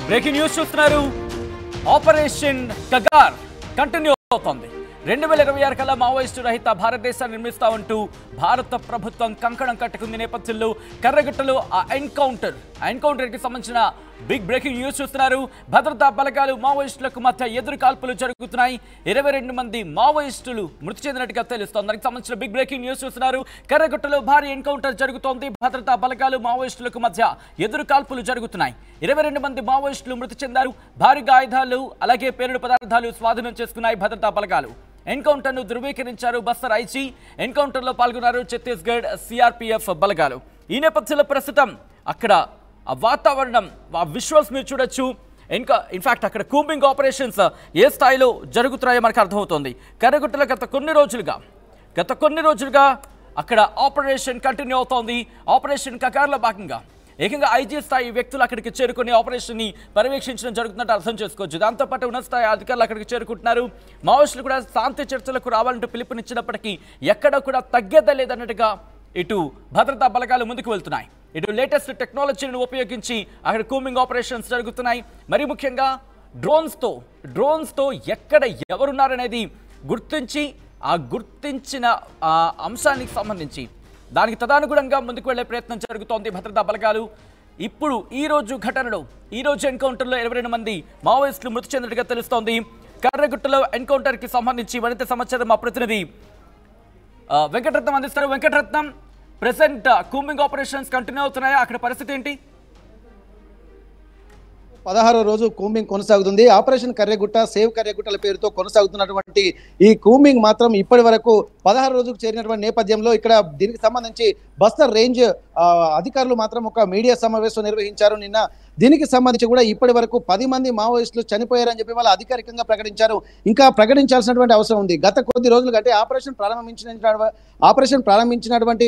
Breaking news చూస్తున్నారు. Operation Kagar continue అవుతోంది. 2026 కల్లా మావోయిస్టు రహిత భారతదేశాన్ని నిర్మిస్తామంటూ భారత ప్రభుత్వం కంకణం కట్టుకుంది. నేపథ్యంలో కర్రగుట్టలో ఆ ఎన్కౌంటర్కి సంబంధించిన బిగ్ బ్రేకింగ్ న్యూస్ చూస్తున్నారు. భద్రతా బలగాలు మావోయిస్టులకు మధ్య ఎదురు కాల్పులు జరుగుతున్నాయి. 22 మంది మావోయిస్టులు మృతి చెందినట్టుగా తెలుస్తోంది. దానికి సంబంధించిన బిగ్ బ్రేకింగ్ న్యూస్ చూస్తున్నారు. కర్రగుట్టలో భారీ ఎన్కౌంటర్ జరుగుతోంది. భద్రతా బలగాలు మావోయిస్టులకు మధ్య ఎదురు కాల్పులు జరుగుతున్నాయి. 22 మంది మావోయిస్టులు మృతి చెందారు. భారీగా ఆయుధాలు అలాగే పేలుడు పదార్థాలు స్వాధీనం చేసుకున్నాయి భద్రతా బలగాలు. ఎన్కౌంటర్ను ధృవీకరించారు బస్తర్ ఐజీ. ఎన్కౌంటర్లో పాల్గొన్నారు ఛత్తీస్గఢ్ సిఆర్పీఎఫ్ బలగాలు. ఈ నేపథ్యంలో ప్రస్తుతం అక్కడ ఆ వాతావరణం, ఆ విజువల్స్ మీరు చూడొచ్చు. ఇన్ఫాక్ట్ అక్కడ కూంబింగ్ ఆపరేషన్స్ ఏ స్థాయిలో జరుగుతున్నాయో మనకు అర్థమవుతోంది. కర్రగుట్టలో గత కొన్ని రోజులుగా అక్కడ ఆపరేషన్ కంటిన్యూ అవుతోంది. ఆపరేషన్ కగార్లో భాగంగా ఏకంగా ఐజీ స్థాయి వ్యక్తులు అక్కడికి చేరుకుని ఆపరేషన్ని పర్యవేక్షించడం జరుగుతున్నట్టు అర్థం చేసుకోవచ్చు. దాంతోపాటు ఉన్నత స్థాయి అధికారులు అక్కడికి చేరుకుంటున్నారు. మావోయిస్టులు కూడా శాంతి చర్చలకు రావాలంటూ పిలుపునిచ్చినప్పటికీ ఎక్కడ కూడా తగ్గేదే లేదన్నట్టుగా ఇటు భద్రతా బలగాలు ముందుకు వెళ్తున్నాయి. ఇటు లేటెస్ట్ టెక్నాలజీని ఉపయోగించి అక్కడ కూంబింగ్ ఆపరేషన్స్ జరుగుతున్నాయి. మరి ముఖ్యంగా డ్రోన్స్తో ఎక్కడ ఎవరున్నారనేది గుర్తించి ఆ గుర్తించిన అంశానికి సంబంధించి దానికి తదనుగుణంగా ముందుకు వెళ్లే ప్రయత్నం జరుగుతోంది భద్రతా బలగాలు. ఇప్పుడు ఈ రోజు ఎన్కౌంటర్లో 22 మంది మావోయిస్టులు మృతి చెందినట్టుగా తెలుస్తోంది. కర్రగుట్టలో ఎన్కౌంటర్కి సంబంధించి మరింత సమాచారం మా ప్రతినిధి వెంకటరత్నం అందిస్తారు. Venkataratnam, present combing operations continue అవుతున్నాయా? అక్కడ పరిస్థితి ఏంటి? 16వ రోజు కూంబింగ్ కొనసాగుతుంది. ఆపరేషన్ కర్రెగుట్ట, సేవ్ కర్రెగుట్టల పేరుతో కొనసాగుతున్నటువంటి ఈ కూంబింగ్ మాత్రం ఇప్పటి వరకు 16 రోజుకు చేరినటువంటి నేపథ్యంలో ఇక్కడ దీనికి సంబంధించి బస్తర్ రేంజ్ అధికారులు మాత్రం ఒక మీడియా సమావేశం నిర్వహించారు నిన్న. దీనికి సంబంధించి కూడా ఇప్పటి వరకు 10 మంది మావోయిస్టులు చనిపోయారని చెప్పి వాళ్ళు అధికారికంగా ప్రకటించారు. ఇంకా ప్రకటించాల్సినటువంటి అవసరం ఉంది. గత కొద్ది రోజులు కంటే ఆపరేషన్ ప్రారంభించినటువంటి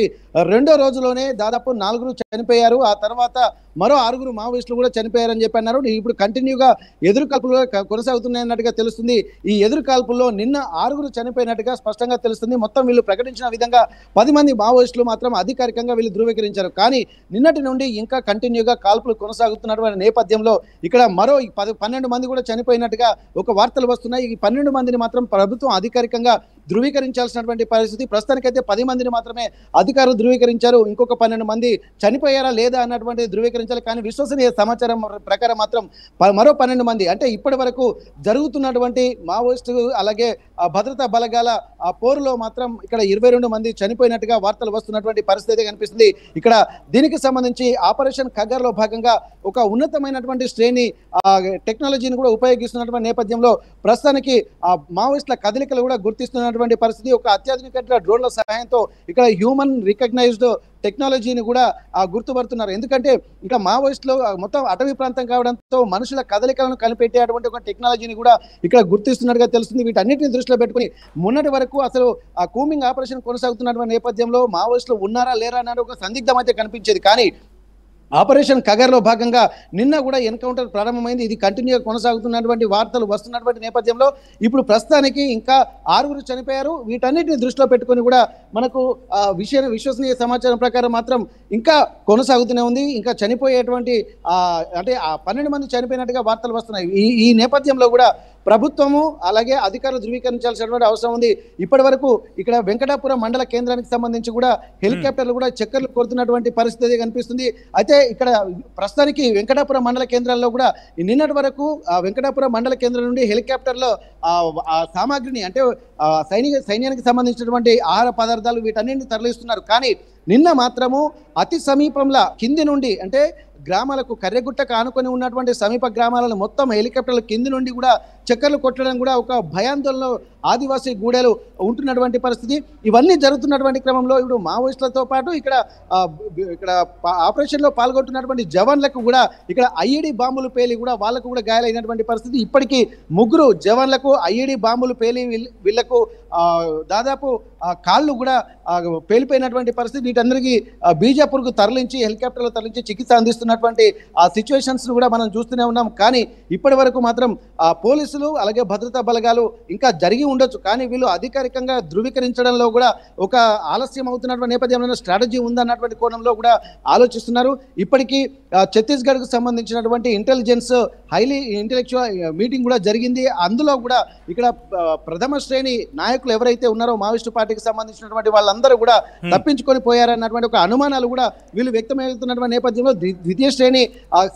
2వ రోజులోనే దాదాపు 4 చనిపోయారు. ఆ తర్వాత మరో 6 మావోయిస్టులు కూడా చనిపోయారని చెప్పి అన్నారు. ఇప్పుడు కంటిన్యూగా ఎదురు కాల్పులు కొనసాగుతున్నాయన్నట్టుగా తెలుస్తుంది. ఈ ఎదురు కాల్పుల్లో నిన్న 6 చనిపోయినట్టుగా స్పష్టంగా తెలుస్తుంది. మొత్తం వీళ్ళు ప్రకటించిన విధంగా 10 మంది మావోయిస్టులు మాత్రం అధికారికంగా వీళ్ళు ధృవీకరించారు. కానీ నిన్నటి నుండి ఇంకా కంటిన్యూగా కాల్పులు కొనసాగుతున్నటువంటి నేపథ్యంలో ఇక్కడ మరో 12 మంది కూడా చనిపోయినట్టుగా ఒక వార్తలు వస్తున్నాయి. ఈ 12 మందిని మాత్రం ప్రభుత్వం అధికారికంగా ధృవీకరించాల్సినటువంటి పరిస్థితి. ప్రస్తుతానికైతే 10 మందిని మాత్రమే అధికారులు ధృవీకరించారు. ఇంకొక 12 మంది చనిపోయారా లేదా అన్నటువంటి ధృవీకరించాలి. కానీ విశ్వసనీయ సమాచారం ప్రకారం మాత్రం మరో 12 మంది అంటే ఇప్పటి వరకు జరుగుతున్నటువంటి మావోయిస్టు అలాగే భద్రతా బలగాల ఆ పోరులో మాత్రం ఇక్కడ 22 మంది చనిపోయినట్టుగా వార్తలు వస్తున్నటువంటి పరిస్థితి కనిపిస్తుంది. ఇక్కడ దీనికి సంబంధించి ఆపరేషన్ కగార్లో భాగంగా ఒక ఉన్నతమైనటువంటి శ్రేణి టెక్నాలజీని కూడా ఉపయోగిస్తున్నటువంటి నేపథ్యంలో ప్రస్తుతానికి మావోయిస్టుల కదలికలు కూడా గుర్తిస్తున్నటువంటి పరిస్థితి. ఒక అత్యాధునిక డ్రోన్ల సహాయంతో ఇక్కడ హ్యూమన్ రికగ్నైజ్డ్ టెక్నాలజీని కూడా గుర్తుపడుతున్నారు. ఎందుకంటే ఇంకా మావోయిస్టులు మొత్తం అటవీ ప్రాంతం కావడంతో మనుషుల కదలికలను కనిపెట్టేటువంటి ఒక టెక్నాలజీని కూడా ఇక్కడ గుర్తిస్తున్నట్టుగా తెలుస్తుంది. వీటన్నిటిని దృష్టిలో పెట్టుకుని మొన్నటి వరకు అసలు ఆ కూంబింగ్ ఆపరేషన్ కొనసాగుతున్నటువంటి నేపథ్యంలో మావోయిస్టులు ఉన్నారా లేరా అనే ఒక సందిగ్ధం అయితే కనిపించేది. కానీ ఆపరేషన్ కగార్లో భాగంగా నిన్న కూడా ఎన్కౌంటర్ ప్రారంభమైంది. ఇది కంటిన్యూగా కొనసాగుతున్నటువంటి వార్తలు వస్తున్నటువంటి నేపథ్యంలో ఇప్పుడు ప్రస్తుతానికి ఇంకా 6 చనిపోయారు. వీటన్నిటిని దృష్టిలో పెట్టుకొని కూడా మనకు విశ్వసనీయ సమాచారం ప్రకారం మాత్రం ఇంకా కొనసాగుతూనే ఉంది. ఇంకా చనిపోయేటువంటి అంటే 12 మంది చనిపోయినట్టుగా వార్తలు వస్తున్నాయి. ఈ నేపథ్యంలో కూడా ప్రభుత్వము అలాగే అధికారులు ధృవీకరించాల్సినటువంటి అవసరం ఉంది. ఇప్పటి వరకు ఇక్కడ వెంకటాపురం మండల కేంద్రానికి సంబంధించి కూడా హెలికాప్టర్లు కూడా చక్కర్లు కొడుతున్నటువంటి పరిస్థితి కనిపిస్తుంది. అయితే ఇక్కడ ప్రస్తుతానికి వెంకటాపురం మండల కేంద్రాల్లో కూడా నిన్నటి వరకు వెంకటాపురం మండల కేంద్రం నుండి హెలికాప్టర్లో సామాగ్రిని అంటే సైన్యానికి సంబంధించినటువంటి ఆహార పదార్థాలు వీటన్నింటినీ తరలిస్తున్నారు. కానీ నిన్న మాత్రము అతి సమీపంలో కింది నుండి అంటే గ్రామాలకు కర్రెగుట్టకు ఆనుకొని ఉన్నటువంటి సమీప గ్రామాలను మొత్తం హెలికాప్టర్ల కింది నుండి కూడా చక్కర్లు కొట్టడం కూడా ఒక భయాందోళనలో ఆదివాసీ గూడెలు ఉంటున్నటువంటి పరిస్థితి. ఇవన్నీ జరుగుతున్నటువంటి క్రమంలో ఇప్పుడు మావోయిస్టులతో పాటు ఇక్కడ ఆపరేషన్లో పాల్గొంటున్నటువంటి జవాన్లకు కూడా ఇక్కడ ఐఈడి బాంబులు పేలి కూడా వాళ్ళకు కూడా గాయాలైనటువంటి పరిస్థితి. ఇప్పటికీ 3 జవాన్లకు ఐఈడి బాంబులు పేలి వీళ్లకు దాదాపు కాళ్ళు కూడా పేలిపోయినటువంటి పరిస్థితి. వీటందరికీ బీజాపూర్కు తరలించి హెలికాప్టర్లో తరలించి చికిత్స అందిస్తున్నటువంటి ఆ సిచ్యువేషన్స్ కూడా మనం చూస్తూనే ఉన్నాం. కానీ ఇప్పటి వరకు మాత్రం పోలీసులు అలాగే భద్రతా బలగాలు ఇంకా జరిగి ఉండొచ్చు, కానీ వీళ్ళు అధికారికంగా ధృవీకరించడంలో కూడా ఒక ఆలస్యం అవుతున్నటువంటి నేపథ్యంలో స్ట్రాటజీ ఉందన్నటువంటి కోణంలో కూడా ఆలోచిస్తున్నారు. ఇప్పటికీ ఛత్తీస్గఢ్కు సంబంధించినటువంటి ఇంటెలిజెన్స్ హైలీ ఇంటెలెక్చువల్ మీటింగ్ కూడా జరిగింది. అందులో కూడా ఇక్కడ ప్రథమ శ్రేణి నాయకులు ఎవరైతే ఉన్నారో మావోయిస్టు పార్టీకి సంబంధించినటువంటి వాళ్ళందరూ కూడా తప్పించుకొని పోయారన్నటువంటి ఒక అనుమానాలు కూడా వీళ్ళు వ్యక్తమవుతున్నటువంటి నేపథ్యంలో ద్వితీయ శ్రేణి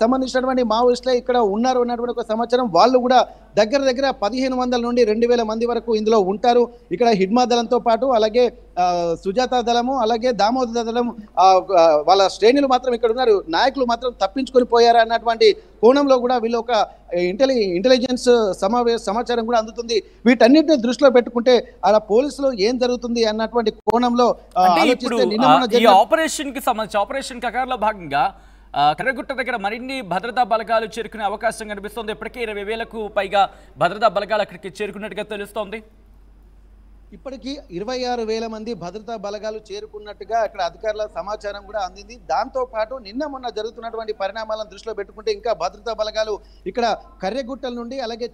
సంబంధించినటువంటి మావోయిస్టులే ఇక్కడ ఉన్నారు అన్నటువంటి ఒక సమాచారం. వాళ్ళు కూడా దగ్గర 1500 నుండి 2000 మంది వరకు ఇందులో ఉంటారు. ఇక్కడ హిడ్మా దళంతో పాటు అలాగే సుజాత దళము అలాగే దామోదర దళం వాళ్ళ శ్రేణులు మాత్రం ఇక్కడ ఉన్నారు. నాయకులు మాత్రం తప్పించుకొని పోయారు అన్నటువంటి కోణంలో కూడా వీళ్ళు ఒక ఇంటెలిజెన్స్ సమాచారం కూడా అందుతుంది. వీటన్నిటిని దృష్టిలో పెట్టుకుంటే అలా పోలీసులు ఏం జరుగుతుంది అన్నటువంటి కోణంలో ఆపరేషన్ కి సంబంధించి ఆపరేషన్ కగార్లో భాగంగా కర్రగుట్ట దగ్గర మరిన్ని భద్రతా బలగాలు చేరుకునే అవకాశం కనిపిస్తోంది. ఇప్పటికే 20,000కు పైగా భద్రతా బలగాలు అక్కడికి చేరుకున్నట్టుగా తెలుస్తోంది. ఇప్పటికీ 26,000 మంది భద్రతా బలగాలు చేరుకున్నట్టుగా అక్కడ అధికారుల సమాచారం కూడా అందింది. దాంతో పాటు నిన్న మొన్న జరుగుతున్నటువంటి పరిణామాలను దృష్టిలో పెట్టుకుంటే ఇంకా భద్రతా బలగాలు ఇక్కడ కర్రెగుట్టల నుండి అలాగే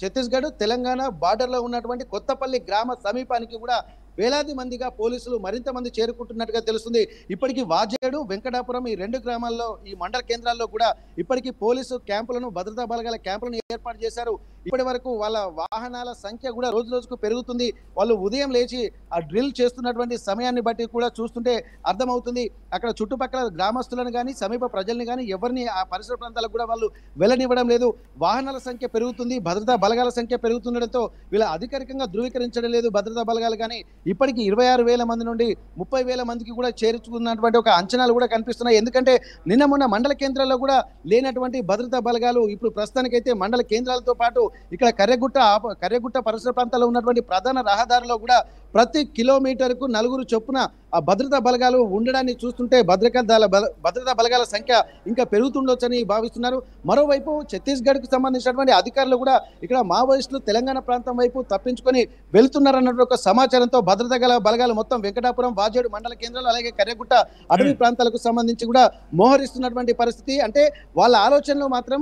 ఛత్తీస్గఢ్ తెలంగాణ బార్డర్లో ఉన్నటువంటి కొత్తపల్లి గ్రామ సమీపానికి కూడా వేలాది మందిగా పోలీసులు మరింత మంది చేరుకుంటున్నట్టుగా తెలుస్తుంది. ఇప్పటికీ వాజేడు వెంకటాపురం ఈ 2 గ్రామాల్లో ఈ మండల కేంద్రాల్లో కూడా ఇప్పటికీ పోలీసు క్యాంపులను భద్రతా బలగాల క్యాంపులను ఏర్పాటు చేశారు. ఇప్పటి వరకు వాళ్ళ వాహనాల సంఖ్య కూడా రోజు రోజుకు పెరుగుతుంది. వాళ్ళు ఉదయం లేచి ఆ డ్రిల్ చేస్తున్నటువంటి సమయాన్ని బట్టి కూడా చూస్తుంటే అర్థమవుతుంది. అక్కడ చుట్టుపక్కల గ్రామస్తులను కానీ సమీప ప్రజల్ని కానీ ఎవరిని ఆ పరిసర ప్రాంతాలకు కూడా వాళ్ళు వెళ్ళనివ్వడం లేదు. వాహనాల సంఖ్య పెరుగుతుంది, భద్రతా బలగాల సంఖ్య పెరుగుతుండడంతో వీళ్ళ అధికారికంగా ధృవీకరించడం లేదు భద్రతా బలగాలు. కానీ ఇప్పటికీ 26,000 మంది నుండి 30,000 మందికి కూడా చేర్చుకున్నటువంటి ఒక అంచనాలు కూడా కనిపిస్తున్నాయి. ఎందుకంటే నిన్న మొన్న మండల కేంద్రాల్లో కూడా లేనటువంటి భద్రతా బలగాలు ఇప్పుడు ప్రస్తుతానికైతే మండల కేంద్రాలతో పాటు ఇక్కడ కర్రెగుట్ట పరిసర ప్రాంతాల్లో ఉన్నటువంటి ప్రధాన రహదారిలో కూడా ప్రతి కిలోమీటర్కు 4 చొప్పున ఆ భద్రతా బలగాలు ఉండడాన్ని చూస్తుంటే భద్రతా బలగాల సంఖ్య ఇంకా పెరుగుతుండొచ్చని భావిస్తున్నారు. మరోవైపు ఛత్తీస్గఢ్కు సంబంధించినటువంటి అధికారులు కూడా ఇక్కడ మావోయిస్టులు తెలంగాణ ప్రాంతం వైపు తప్పించుకొని వెళ్తున్నారన్నటువంటి ఒక సమాచారంతో భద్రతా బలగాలు మొత్తం వెంకటాపురం వాజేడు మండల కేంద్రాలు అలాగే కర్రెగుట్ట అటవీ ప్రాంతాలకు సంబంధించి కూడా మోహరిస్తున్నటువంటి పరిస్థితి. అంటే వాళ్ళ ఆలోచనలు మాత్రం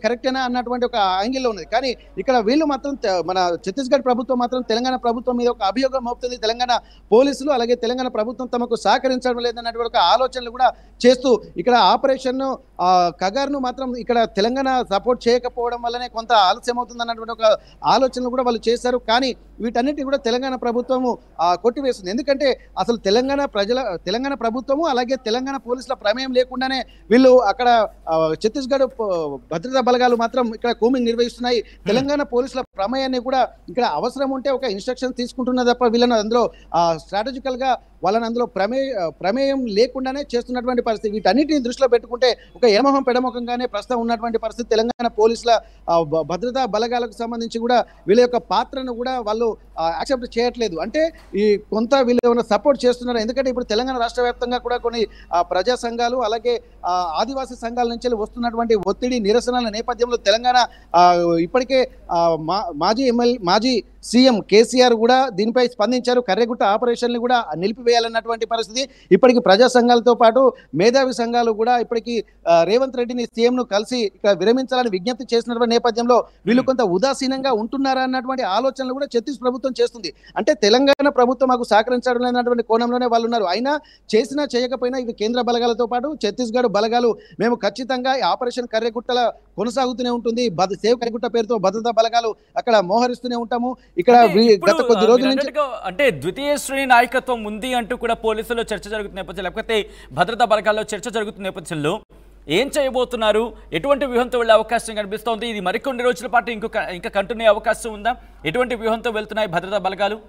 కరెక్టేనా అన్నటువంటి ఒక యాంగిల్లో ఉన్నది. కానీ ఇక్కడ వీళ్ళు మాత్రం మన ఛత్తీస్గఢ్ ప్రభుత్వం మాత్రం తెలంగాణ ప్రభుత్వం మీద ఒక అభియోగం మోపుతుంది. తెలంగాణ పోలీసులు అలాగే తెలంగాణ ప్రభుత్వం తమకు సహకరించడం లేదన్నటువంటి ఒక ఆలోచనలు కూడా చేస్తూ ఇక్కడ ఆపరేషన్ కగార్ను మాత్రం ఇక్కడ తెలంగాణ సపోర్ట్ చేయకపోవడం వల్లనే కొంత ఆలస్యం అవుతుంది అన్నటువంటి ఒక ఆలోచనలు కూడా వాళ్ళు చేశారు. కానీ వీటన్నిటిని కూడా తెలంగాణ ప్రభుత్వము కొట్టివేస్తుంది. ఎందుకంటే అసలు తెలంగాణ ప్రభుత్వము అలాగే తెలంగాణ పోలీసుల ప్రమేయం లేకుండానే వీళ్ళు అక్కడ ఛత్తీస్గఢ్ భద్రతా బలగాలు మాత్రం ఇక్కడ కూమింగ్ నిర్వహిస్తున్నాయి. తెలంగాణ పోలీసుల ప్రమేయాన్ని కూడా ఇక్కడ అవసరం ఉంటే ఒక ఇన్స్ట్రక్షన్ తీసుకుంటున్న తప్ప వీళ్ళని అందులో స్ట్రాటజికల్ గా వాళ్ళని అందులో ప్రమేయం లేకుండానే చేస్తున్నటువంటి పరిస్థితి. వీటన్నిటిని దృష్టిలో పెట్టుకుంటే ఒక ఏమోహం పెడమోహంగానే ప్రస్తుతం ఉన్నటువంటి పరిస్థితి. తెలంగాణ పోలీసుల భద్రతా బలగాలకు సంబంధించి కూడా వీళ్ళ యొక్క పాత్రను కూడా వాళ్ళు యాక్సెప్ట్ చేయట్లేదు. అంటే ఈ కొంత వీళ్ళు ఏమైనా సపోర్ట్ చేస్తున్నారు. ఎందుకంటే ఇప్పుడు తెలంగాణ రాష్ట్ర వ్యాప్తంగా కూడా కొన్ని ప్రజా సంఘాలు అలాగే ఆదివాసీ సంఘాల నుంచి వస్తున్నటువంటి ఒత్తిడి నిరసనల నేపథ్యంలో తెలంగాణ ఇప్పటికే మాజీ సీఎం కేసీఆర్ కూడా దీనిపై స్పందించారు. కర్రెగుట్ట ఆపరేషన్లు కూడా నిలిపివేయాలన్నటువంటి పరిస్థితి. ఇప్పటికీ ప్రజా సంఘాలతో పాటు మేధావి సంఘాలు కూడా ఇప్పటికీ రేవంత్ రెడ్డిని సీఎంను కలిసి ఇక్కడ విరమించాలని విజ్ఞప్తి చేసినటువంటి నేపథ్యంలో వీళ్ళు కొంత ఉదాసీనంగా ఉంటున్నారా అన్నటువంటి ఆలోచనలు కూడా ఛత్తీస్ ప్రభుత్వం చేస్తుంది. అంటే తెలంగాణ ప్రభుత్వం మాకు సహకరించడం లేనటువంటి కోణంలోనే వాళ్ళు ఉన్నారు. అయినా చేసినా చేయకపోయినా ఇవి కేంద్ర బలగాలతో పాటు ఛత్తీస్గఢ్ బలగాలు మేము ఖచ్చితంగా ఆపరేషన్ కర్రెగుట్టల కొనసాగుతూనే ఉంటుంది. సేవ్ కర్రెగుట్ట పేరుతో భద్రతా బలగాలు అక్కడ మోహరిస్తూనే ఉంటాము. ఇక్కడ గత కొద్ది రోజుల నుంచి అంటే ద్వితీయ శ్రేణి నాయకత్వం ఉంది అంటూ కూడా పోలీసుల్లో చర్చ జరుగుతున్న నేపథ్యంలో లేకపోతే భద్రతా బలగాల్లో చర్చ జరుగుతున్న నేపథ్యంలో ఏం చేయబోతున్నారు, ఎటువంటి వ్యూహంతో వెళ్లే అవకాశం కనిపిస్తోంది? ఇది మరికొన్ని రోజుల పాటు ఇంకా కంటిన్యూ అవకాశం ఉందా? ఎటువంటి వ్యూహంతో వెళ్తున్నాయి భద్రతా బలగాలు?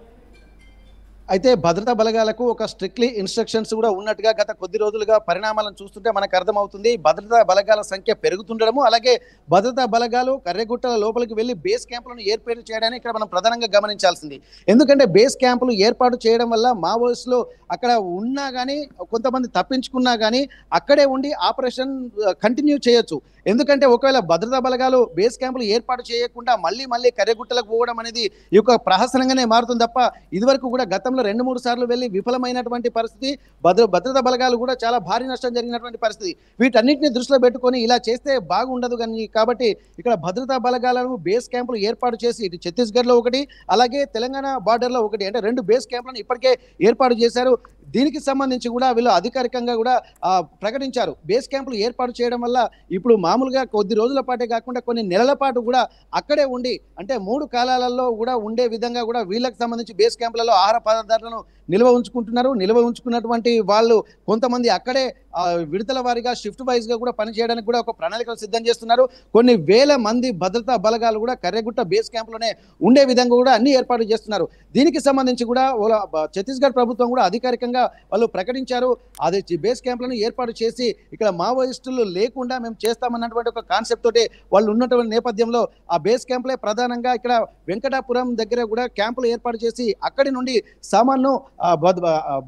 అయితే భద్రతా బలగాలకు ఒక స్ట్రిక్ట్లీ ఇన్స్ట్రక్షన్స్ కూడా ఉన్నట్టుగా గత కొద్ది రోజులుగా పరిణామాలను చూస్తుంటే మనకు అర్థమవుతుంది. భద్రతా బలగాల సంఖ్య పెరుగుతుండడము అలాగే భద్రతా బలగాలు కర్రెగుట్టల లోపలికి వెళ్ళి బేస్ క్యాంపులను ఏర్పాటు చేయడానికి ఇక్కడ మనం ప్రధానంగా గమనించాల్సింది. ఎందుకంటే బేస్ క్యాంపులు ఏర్పాటు చేయడం వల్ల మావోయిస్టులు అక్కడ ఉన్నా కానీ కొంతమంది తప్పించుకున్నా కానీ అక్కడే ఉండి ఆపరేషన్ కంటిన్యూ చేయొచ్చు. ఎందుకంటే ఒకవేళ భద్రతా బలగాలు బేస్ క్యాంపులు ఏర్పాటు చేయకుండా మళ్ళీ కర్రెగుట్టలకు పోవడం అనేది ఈ యొక్క ప్రహసనంగానే మారుతుంది తప్ప ఇదివరకు కూడా గతంలో 2-3 సార్లు వెళ్ళి విఫలమైనటువంటి పరిస్థితి. భద్రతా బలగాలు కూడా చాలా భారీ నష్టం జరిగినటువంటి పరిస్థితి. వీటన్నిటిని దృష్టిలో పెట్టుకొని ఇలా చేస్తే బాగుండదు కాబట్టి ఇక్కడ భద్రతా బలగాలను బేస్ క్యాంపులు ఏర్పాటు చేసి ఇటు ఛత్తీస్గఢ్లో ఒకటి, అలాగే తెలంగాణ బార్డర్లో ఒకటి, అంటే 2 బేస్ క్యాంపులను ఇప్పటికే ఏర్పాటు చేశారు. దీనికి సంబంధించి కూడా వీళ్ళు అధికారికంగా కూడా ప్రకటించారు. బేస్ క్యాంపులు ఏర్పాటు చేయడం వల్ల ఇప్పుడు మామూలుగా కొద్ది రోజుల పాటే కాకుండా కొన్ని నెలల పాటు కూడా అక్కడే ఉండి, అంటే 3 కాలాలలో కూడా ఉండే విధంగా కూడా వీళ్ళకి సంబంధించి బేస్ క్యాంపులలో ఆహార పదార్థాలను నిల్వ ఉంచుకుంటున్నారు. నిల్వ ఉంచుకున్నటువంటి వాళ్ళు కొంతమంది అక్కడే విడతల వారీగా షిఫ్ట్ వైజ్ గా కూడా పనిచేయడానికి కూడా ఒక ప్రణాళికలు సిద్ధం చేస్తున్నారు. కొన్ని వేల మంది భద్రతా బలగాలు కూడా కర్రెగుట్ట బేస్ క్యాంపులోనే ఉండే విధంగా కూడా అన్ని ఏర్పాటు చేస్తున్నారు. దీనికి సంబంధించి కూడా ఛత్తీస్గఢ్ ప్రభుత్వం కూడా అధికారికంగా వాళ్ళు ప్రకటించారు. అదే బేస్ క్యాంపులను ఏర్పాటు చేసి ఇక్కడ మావోయిస్టులు లేకుండా మేము చేస్తామన్నటువంటి ఒక కాన్సెప్ట్ తోటి వాళ్ళు ఉన్నటువంటి నేపథ్యంలో ఆ బేస్ క్యాంపులే ప్రధానంగా ఇక్కడ వెంకటాపురం దగ్గర కూడా క్యాంపులు ఏర్పాటు చేసి అక్కడి నుండి సామాన్ను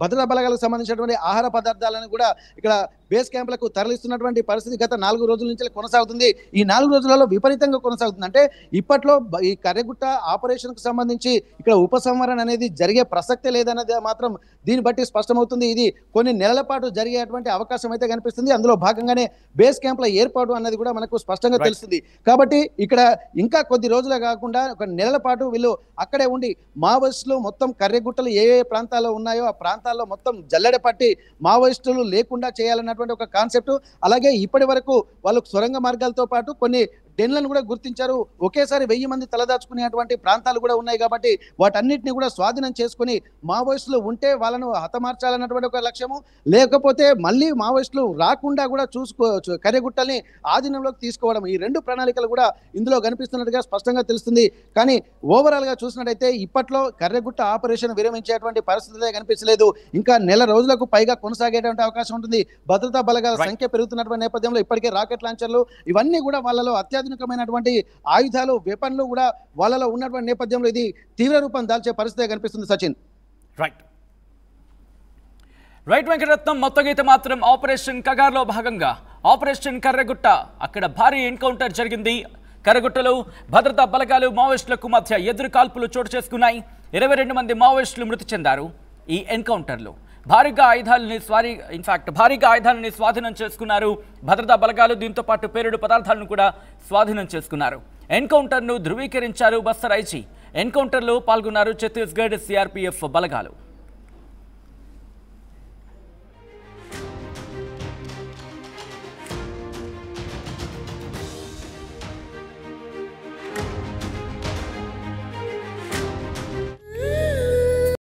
భద్రతా బలగాలకు సంబంధించినటువంటి ఆహార పదార్థాలను కూడా ఇక్కడ బేస్ క్యాంపులకు తరలిస్తున్నటువంటి పరిస్థితి గత 4 రోజుల నుంచి కొనసాగుతుంది. ఈ 4 రోజులలో విపరీతంగా కొనసాగుతుంది. అంటే ఇప్పట్లో ఈ కర్రెగుట్ట ఆపరేషన్కు సంబంధించి ఇక్కడ ఉపసంహరణ అనేది జరిగే ప్రసక్తే లేదన్నది మాత్రం దీన్ని బట్టి స్పష్టమవుతుంది. ఇది కొన్ని నెలల పాటు జరిగేటువంటి అవకాశం అయితే కనిపిస్తుంది. అందులో భాగంగానే బేస్ క్యాంపుల ఏర్పాటు అన్నది కూడా మనకు స్పష్టంగా తెలుస్తుంది. కాబట్టి ఇక్కడ ఇంకా కొద్ది రోజులే కాకుండా ఒక నెలల పాటు వీళ్ళు అక్కడే ఉండి మావోయిస్టులు మొత్తం కర్రెగుట్టలు ఏ ప్రాంతాల్లో ఉన్నాయో ఆ ప్రాంతాల్లో మొత్తం జల్లెడ పట్టి మావోయిస్టులు లేకుండా చేయాలన్నటువంటి ఒక కాన్సెప్ట్. అలాగే ఇప్పటి వరకు వాళ్ళు సొరంగ మార్గాలతో పాటు కొన్ని డెన్లను కూడా గుర్తించారు. ఒకేసారి 1000 మంది తలదాచుకునేటువంటి ప్రాంతాలు కూడా ఉన్నాయి కాబట్టి వాటన్నిటిని కూడా స్వాధీనం చేసుకుని మావోయిస్టులు ఉంటే వాళ్ళను హతమార్చాలన్నటువంటి ఒక లక్ష్యము, లేకపోతే మళ్ళీ మావోయిస్టులు రాకుండా కూడా కర్రెగుట్టల్ని ఆధీనంలోకి తీసుకోవడం, ఈ 2 ప్రణాళికలు కూడా ఇందులో కనిపిస్తున్నట్టుగా స్పష్టంగా తెలుస్తుంది. కానీ ఓవరాల్ గా చూసినట్టయితే ఇప్పట్లో కర్రెగుట్ట ఆపరేషన్ విరమించేటువంటి పరిస్థితులే కనిపించలేదు. ఇంకా నెల రోజులకు పైగా కొనసాగేటువంటి అవకాశం ఉంటుంది. భద్రతా బలగాల సంఖ్య పెరుగుతున్నటువంటి నేపథ్యంలో ఇప్పటికే రాకెట్ లాంచర్లు ఇవన్నీ కూడా వాళ్ళలో అత్యాధునికమైనటువంటి ఆయుధాలు, వెపన్లు కూడా వాళ్ళలో ఉన్నటువంటి నేపథ్యంలో ఇది తీవ్ర రూపం దాల్చే పరిస్థితి కనిపిస్తుంది. సచిన్, రైట్ వెంకటరత్నం, మొత్తం అయితే మాత్రం ఆపరేషన్ కగార్లో భాగంగా ఆపరేషన్ కర్రెగుట్ట అక్కడ భారీ ఎన్కౌంటర్ జరిగింది. కర్రెగుట్టలో భద్రతా బలగాలు మావోయిస్టులకు మధ్య ఎదురు కాల్పులు చోటు చేసుకున్నాయి. 22 మంది మావోయిస్టులు మృతి చెందారు. ఈ ఎన్కౌంటర్లో భారీగా ఆయుధాలని స్వాధీనం చేసుకున్నారు భద్రతా బలగాలు. దీంతో పాటు పేలుడు పదార్థాలను కూడా స్వాధీనం చేసుకున్నారు. ఎన్కౌంటర్ను ధృవీకరించారు బస్తర్ ఐజీ. ఎన్కౌంటర్లో పాల్గొన్నారు ఛత్తీస్గఢ్ సిఆర్పీఎఫ్ బలగాలు.